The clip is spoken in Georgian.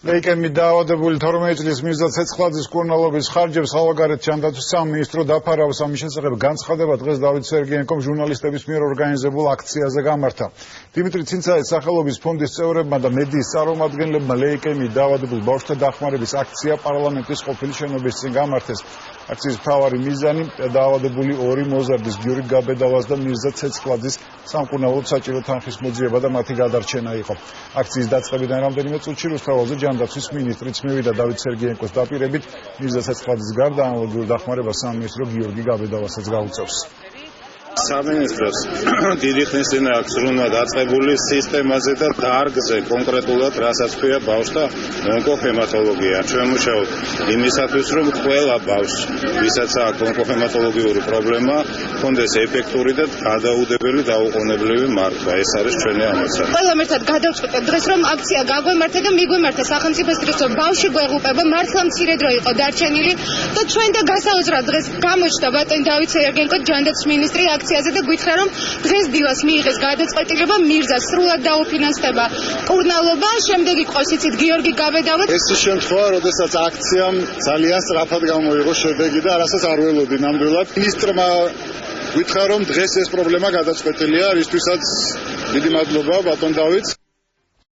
ლეიკემი დაავადებული 12 წლის მირზა ცეცხლაძის მკურნალობის ხარჯებს ხალხაგარეთ ჯანდაცვის სამინისტრო დაფარავს. ამის შესახებ განცხადება დღეს დავით სერგეენკომ ჟურნალისტების მიერ ორგანიზებულ აქციაზე გამართა. დიმიტრი ცინცაძის სახელობის ფონდის წევრებმა და მედიის წარმომადგენლებმა ლეიკემი დაავადებულ ბავშვთა დახმარების აქცია პარლამენტის ყოფილი შენობის წინ გამართეს. აქციის მთავარი მიზანი დაავადებული ორი მოზარდის გიორგი გაბედავას და მირზა ცეცხლაძის სამკურნალოდ საჭირო თანხის მოძიება და მათი გადარჩენა იყო. აქციის დაწყებიდან რამდენიმე წუთში რუსთაველზე ჯანდაცვის მინისტრიც მივიდა დავით სერგეენკოს დაპირებით. მირზა ცეცხლაძის გარდა ანალოგიურ დახმარებას სამინისტრო გიორგი გაბედავასაც გაუწევს. სამინისტროს დიდი ხნის წინ აქვს ზრუნვა დაწყებული სისტემაზე და დარგზე კონკრეტულად რასაც ქვია ბავშვთა ონკოჰემატოლოგია. ჩვენ მუშაობთ იმისათვის, რომ ყველა ბავშვს, ვისაც აქვს ონკოჰემატოლოგიური პრობლემა, ჰქონდეს ეფექტური და გადაუდებელი დაუყოვნებლივი მართვა. ეს არის ჩვენი ამოცანა. ყველამ ერთად გადავწყვეტეთ დღეს, რომ აქცია გაგვემართა და მიგვემართა სახელმწიფოს დროს, რომ ბავშვი გვეღუპება, მართლა მცირე დრო იყო დარჩენილი და ჩვენ და გასაოცრად დღეს გამოჩნდა ბატონ დავით სერგეენკო ჯანდაცვის მინისტრი აქციაზე და გითხრა, რომ დღეს დილას მიიღეს გადაწყვეტილება მირზას სრულად დაუფინანსდება მკურნალობა, შემდეგ იყოს იცით გიორგი გაბედავა. ეს შემთხვევა, როდესაც აქციამ ძალიან სწრაფად გამოიღო შედეგი და რასაც არ ველოდი ნამდვილად. მინისტრმა გითხრა, რომ დღეს ეს პრობლემა გადაწყვეტილია, რისთვისაც დიდი მადლობა ბატონ დავითს.